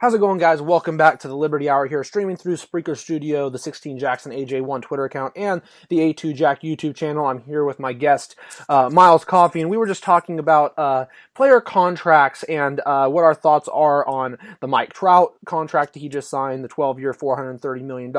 How's it going, guys? Welcome back to the Liberty Hour here, streaming through Spreaker Studio, the 16 Jackson AJ1 Twitter account, and the A2 Jack YouTube channel. I'm here with my guest, Miles Coffey, and we were just talking about player contracts and what our thoughts are on the Mike Trout contract that he just signed, the 12-year, $430 million.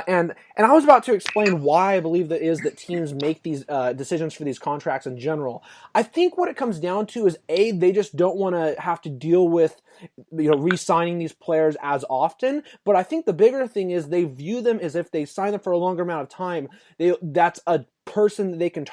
And I was about to explain why I believe that is that teams make these decisions for these contracts in general. I think what it comes down to is, A, they just don't want to have to deal with re-signing these players as often. But I think the bigger thing is they view them as if they sign them for a longer amount of time. That's a person that they can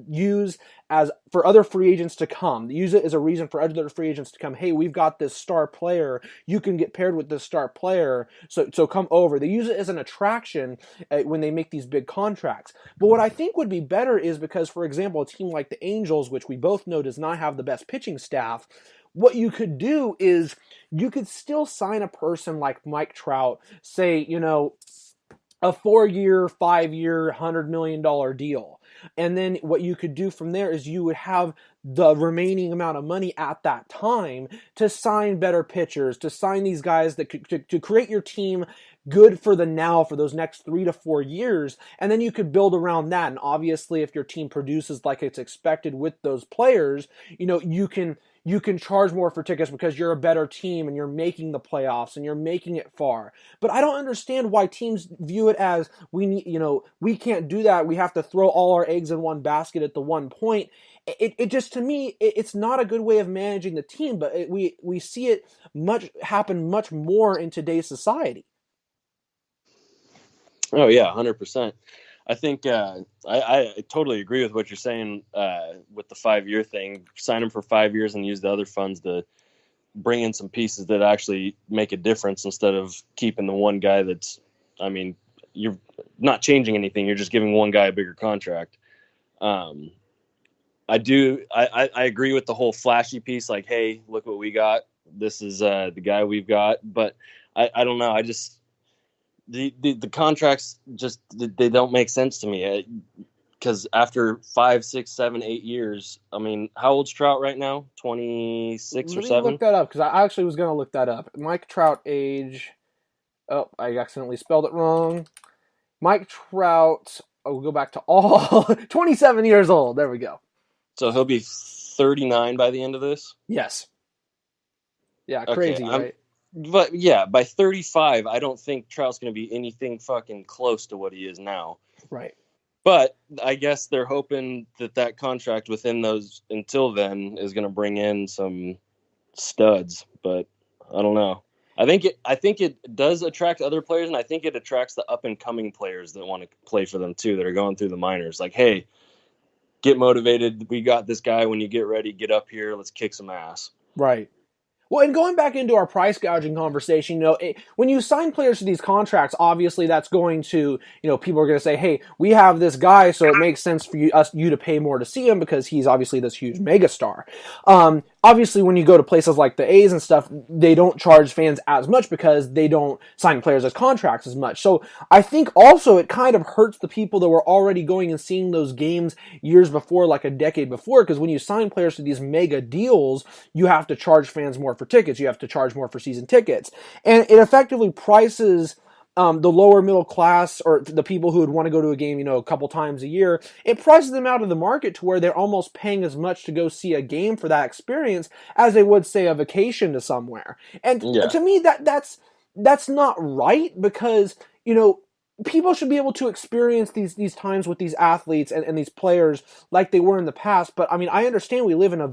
use as for other free agents to come. Use it as a reason for other free agents to come. Hey, we've got this star player. You can get paired with this star player. So come over. They use it as an attraction when they make these big contracts. But what I think would be better is because, for example, a team like the Angels, which we both know does not have the best pitching staff, what you could do is you could still sign a person like Mike Trout, say, a 4-year, 5-year, $100 million deal. And then what you could do from there is you would have the remaining amount of money at that time to sign better pitchers, to sign these guys that could to create your team good for the now for those next 3 to 4 years. And then you could build around that. And obviously, if your team produces like it's expected with those players, you can charge more for tickets because you're a better team and you're making the playoffs and you're making it far. But I don't understand why teams view it as we can't do that. We have to throw all our eggs in one basket at the one point. It just, to me, it's not a good way of managing the team, but we see it happen much more in today's society. Oh yeah, 100%. I think I totally agree with what you're saying with the 5-year thing. Sign them for 5 years and use the other funds to bring in some pieces that actually make a difference instead of keeping the one guy you're not changing anything. You're just giving one guy a bigger contract. I agree with the whole flashy piece. Like, hey, look what we got. This is the guy we've got. But I don't know. The contracts just, they don't make sense to me because after 5, 6, 7, 8 years, how old's Trout right now? 26 or 7? Let me look that up because I actually was going to look that up. Mike Trout age. Oh, I accidentally spelled it wrong. Mike Trout. We'll go back to all 27 years old. There we go. So he'll be 39 by the end of this? Yes. Yeah, crazy, okay, right? But yeah, by 35, I don't think Trout's going to be anything fucking close to what he is now. Right. But I guess they're hoping that contract within those until then is going to bring in some studs. But I don't know. I think it does attract other players, and I think it attracts the up and coming players that want to play for them too, that are going through the minors. Like, hey, get motivated. We got this guy. When you get ready, get up here. Let's kick some ass. Right. Well, and going back into our price gouging conversation, when you sign players to these contracts, obviously that's going to, people are going to say, hey, we have this guy, so it makes sense for you to pay more to see him because he's obviously this huge megastar. Obviously, when you go to places like the A's and stuff, they don't charge fans as much because they don't sign players as contracts as much. So I think also it kind of hurts the people that were already going and seeing those games years before, like a decade before, because when you sign players to these mega deals, you have to charge fans more for tickets. You have to charge more for season tickets. And it effectively prices the lower middle class or the people who would want to go to a game, a couple times a year. It prices them out of the market to where they're almost paying as much to go see a game for that experience as they would, say, a vacation to somewhere. And to me, that's not right because, people should be able to experience these times with these athletes and these players like they were in the past. But I understand we live in an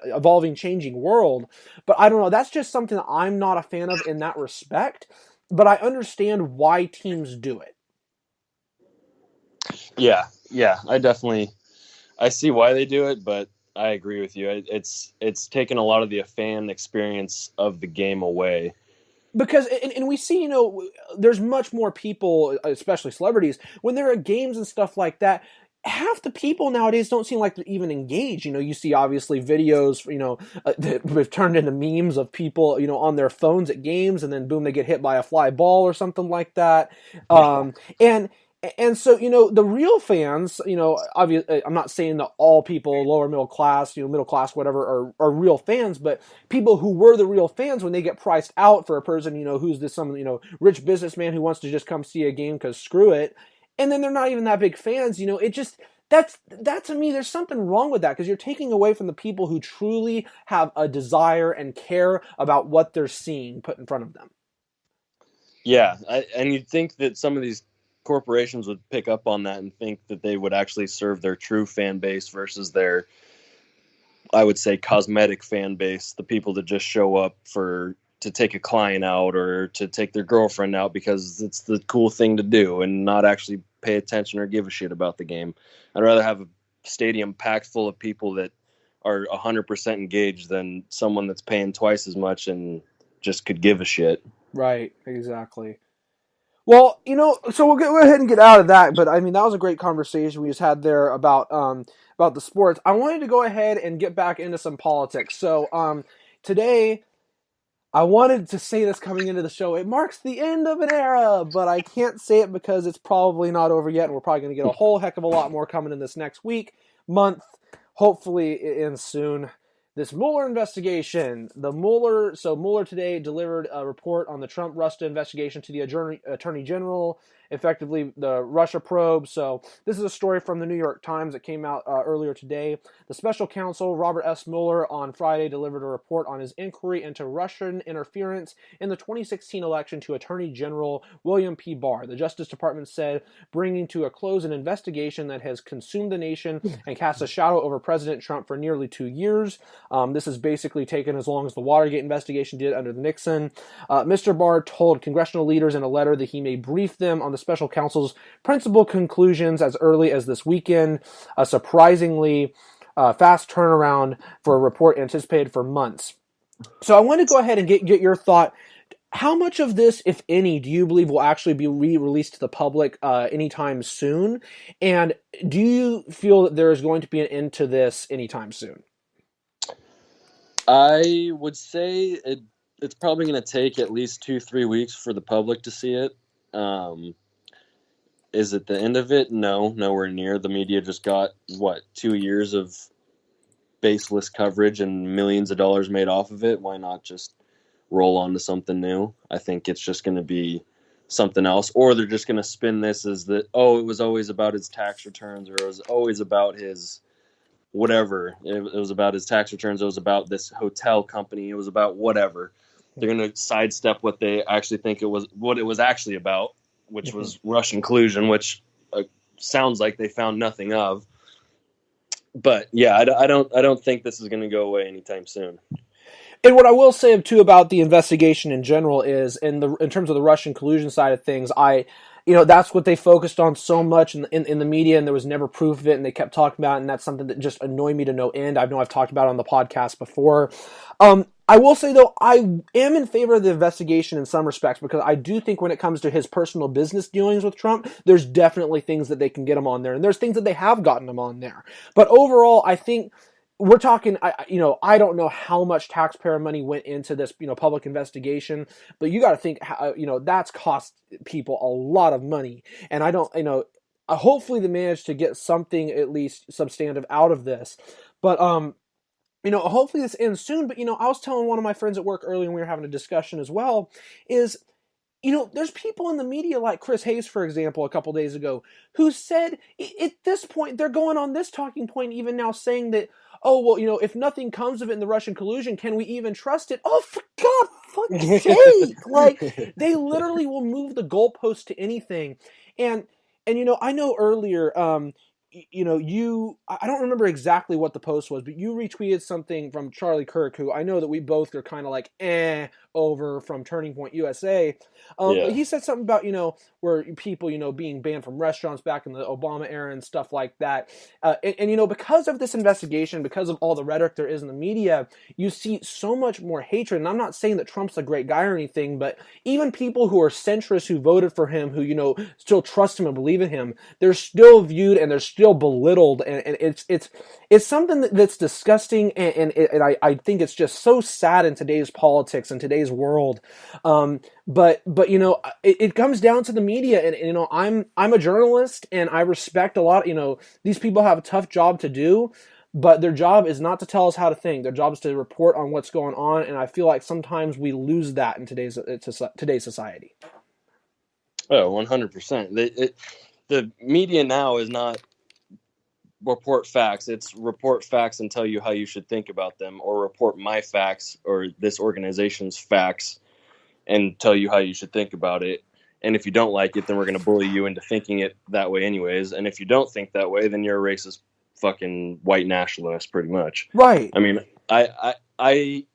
evolving, changing world. But I don't know. That's just something that I'm not a fan of in that respect. But I understand why teams do it. Yeah. I see why they do it, but I agree with you. It's taken a lot of the fan experience of the game away. Because, and we see, there's much more people, especially celebrities, when there are games and stuff like that, half the people nowadays don't seem like they're even engaged. You see obviously videos, that have turned into memes of people, on their phones at games, and then boom, they get hit by a fly ball or something like that. And And so, the real fans, obviously, I'm not saying that all people, lower middle class, middle class, whatever, are real fans, but people who were the real fans, when they get priced out for a person, who's some, rich businessman who wants to just come see a game because screw it, and then they're not even that big fans, it just, that to me, there's something wrong with that, because you're taking away from the people who truly have a desire and care about what they're seeing put in front of them. Yeah, and you'd think that some of these corporations would pick up on that and think that they would actually serve their true fan base versus their, I would say, cosmetic fan base, the people that just show up to take a client out or to take their girlfriend out because it's the cool thing to do and not actually pay attention or give a shit about the game. I'd rather have a stadium packed full of people that are 100% engaged than someone that's paying twice as much and just could give a shit. Right, exactly. Well, so we'll go ahead and get out of that. But I mean, that was a great conversation we just had there about the sports. I wanted to go ahead and get back into some politics. So today, I wanted to say this coming into the show. It marks the end of an era, but I can't say it because it's probably not over yet, and we're probably going to get a whole heck of a lot more coming in this next week, month, hopefully it ends soon. This Mueller investigation. Mueller today delivered a report on the Trump-Russia investigation to the Attorney General, effectively the Russia probe. So this is a story from the New York Times that came out earlier today. The special counsel, Robert S. Mueller, on Friday delivered a report on his inquiry into Russian interference in the 2016 election to Attorney General William P. Barr. The Justice Department said, bringing to a close an investigation that has consumed the nation and cast a shadow over President Trump for nearly 2 years. This has basically taken as long as the Watergate investigation did under the Nixon. Mr. Barr told congressional leaders in a letter that he may brief them on the special counsel's principal conclusions as early as this weekend. A surprisingly fast turnaround for a report anticipated for months. So I want to go ahead and get your thought. How much of this, if any, do you believe will actually be re-released to the public anytime soon? And do you feel that there is going to be an end to this anytime soon? I would say it's probably going to take at least 2-3 weeks for the public to see it. Is it the end of it? No, nowhere near. The media just got, 2 years of baseless coverage and millions of dollars made off of it. Why not just roll on to something new? I think it's just going to be something else. Or they're just going to spin this as that, it was always about his tax returns, or it was always about his whatever. It was about his tax returns. It was about this hotel company. It was about whatever. They're going to sidestep what they actually think what it was actually about, which was Russian collusion, which sounds like they found nothing of. But yeah, I don't think this is going to go away anytime soon. And what I will say too about the investigation in general is, in terms of the Russian collusion side of things, that's what they focused on so much in the media, and there was never proof of it, and they kept talking about it, and that's something that just annoyed me to no end. I know I've talked about it on the podcast before. I will say, though, I am in favor of the investigation in some respects, because I do think when it comes to his personal business dealings with Trump, there's definitely things that they can get him on there, and there's things that they have gotten him on there. But overall, I think we're talking, I don't know how much taxpayer money went into this, public investigation, but you got to think, that's cost people a lot of money. And I don't, hopefully they managed to get something at least substantive out of this. But, hopefully this ends soon. But, I was telling one of my friends at work earlier, and we were having a discussion as well, is, there's people in the media like Chris Hayes, for example, a couple days ago, who said at this point, they're going on this talking point even now saying that, if nothing comes of it in the Russian collusion, can we even trust it? Oh, for God fucking sake! Like, they literally will move the goalpost to anything. And I know earlier, I don't remember exactly what the post was, but you retweeted something from Charlie Kirk, who I know that we both are kind of like, over from Turning Point USA. But he said something about, where people, being banned from restaurants back in the Obama era and stuff like that. And because of this investigation, because of all the rhetoric there is in the media, you see so much more hatred. And I'm not saying that Trump's a great guy or anything, but even people who are centrists who voted for him, who, still trust him and believe in him, they're still viewed and they're still feel belittled, and it's something that's disgusting, and I think it's just so sad in today's politics and today's world. But it comes down to the media, and I'm a journalist, and I respect a lot. These people have a tough job to do, but their job is not to tell us how to think. Their job is to report on what's going on, and I feel like sometimes we lose that in today's society. Oh, 100%. The media now is not report facts. It's report facts and tell you how you should think about them, or report my facts or this organization's facts and tell you how you should think about it. And if you don't like it, then we're going to bully you into thinking it that way anyways. And if you don't think that way, then you're a racist fucking white nationalist, pretty much. Right. I mean, I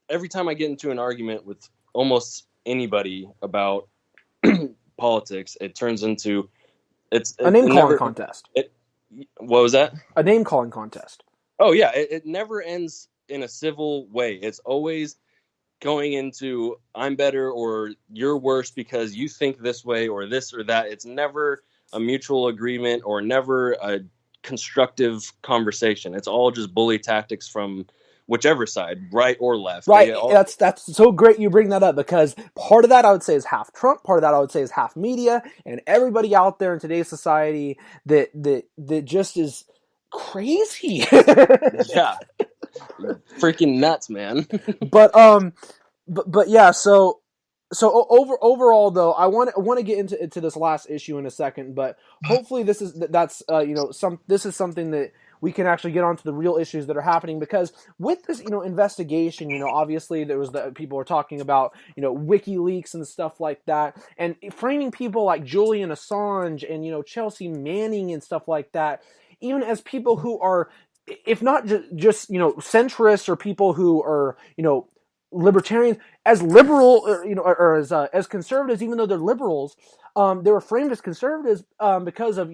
every time I get into an argument with almost anybody about politics, it turns into a name calling contest. What was that? A name calling contest. Oh yeah, it never ends in a civil way. It's always going into I'm better or you're worse because you think this way or this or that. It's never a mutual agreement or never a constructive conversation. It's all just bully tactics from whichever side, right or left. Right. That's so great you bring that up, because part of that I would say is half Trump, part of that I would say is half media, and everybody out there in today's society that just is crazy. Yeah. Freaking nuts, man. but yeah, so overall though, I want to get into this last issue in a second, but hopefully this is something that we can actually get onto the real issues that are happening, because with this investigation, obviously there was people were talking about WikiLeaks and stuff like that, and framing people like Julian Assange and Chelsea Manning and stuff like that, even as people who are, if not just centrists, or people who are libertarians, as liberal or as conservatives, even though they're liberals, they were framed as conservatives because of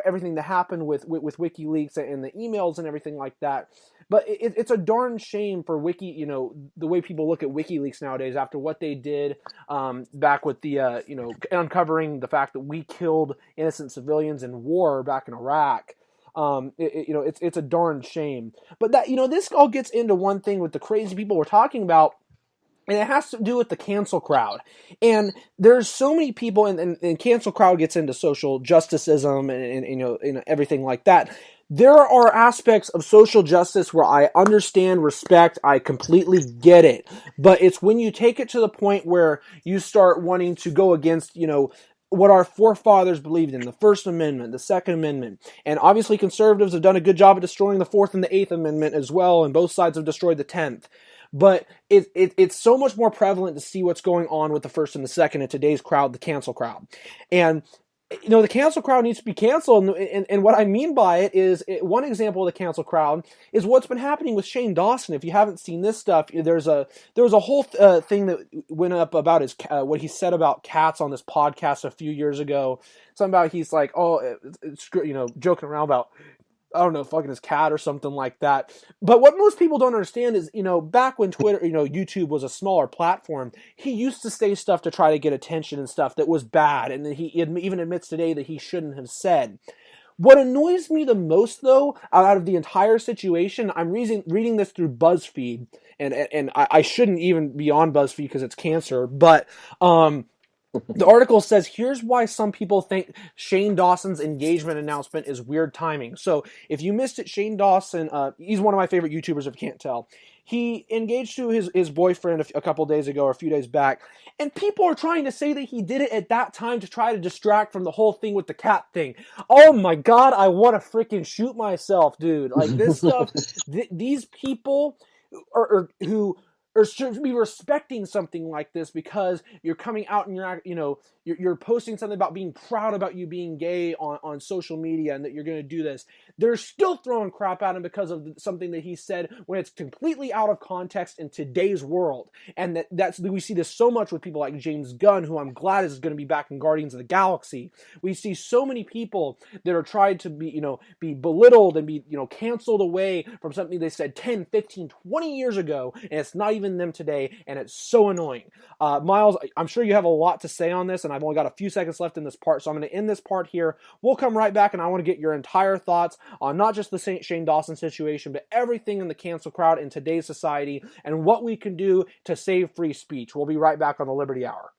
everything that happened with WikiLeaks and the emails and everything like that. But it's a darn shame for the way people look at WikiLeaks nowadays after what they did back with the uncovering the fact that we killed innocent civilians in war back in Iraq. It's a darn shame. But that this all gets into one thing with the crazy people we're talking about, and it has to do with the cancel crowd. And there's so many people, and cancel crowd gets into social justiceism and everything like that. There are aspects of social justice where I understand, respect, I completely get it. But it's when you take it to the point where you start wanting to go against, what our forefathers believed in, the First Amendment, the Second Amendment. And obviously conservatives have done a good job of destroying the Fourth and the Eighth Amendment as well, and both sides have destroyed the 10th. But it's so much more prevalent to see what's going on with the First and the Second in today's crowd, the cancel crowd. And the cancel crowd needs to be canceled, and what I mean by it is, one example of the cancel crowd is what's been happening with Shane Dawson. If you haven't seen this stuff, there was a whole thing that went up about what he said about cats on this podcast a few years ago. Something about he's like, joking around about, I don't know, fucking his cat or something like that. But what most people don't understand is, back when Twitter, YouTube was a smaller platform, he used to say stuff to try to get attention and stuff that was bad, and he even admits today that he shouldn't have said. What annoys me the most, though, out of the entire situation, I'm reading this through BuzzFeed, and I shouldn't even be on BuzzFeed because it's cancer, but the article says, here's why some people think Shane Dawson's engagement announcement is weird timing. So if you missed it, Shane Dawson, he's one of my favorite YouTubers if you can't tell. He engaged to his boyfriend a couple days ago or a few days back, and people are trying to say that he did it at that time to try to distract from the whole thing with the cat thing. Oh my God, I want to freaking shoot myself, dude. Like, this stuff, these people who should be respecting something like this, because you're coming out and you're posting something about being proud about you being gay on social media and that you're going to do this. They're still throwing crap at him because of something that he said when it's completely out of context in today's world. And we see this so much with people like James Gunn, who I'm glad is going to be back in Guardians of the Galaxy. We see so many people that are tried to be belittled and be canceled away from something they said 10, 15, 20 years ago, and it's not even even them today, and it's so annoying. Miles, I'm sure you have a lot to say on this, and I've only got a few seconds left in this part, so I'm going to end this part here. We'll come right back, and I want to get your entire thoughts on not just the Shane Dawson situation, but everything in the cancel crowd in today's society and what we can do to save free speech. We'll be right back on the Liberty Hour.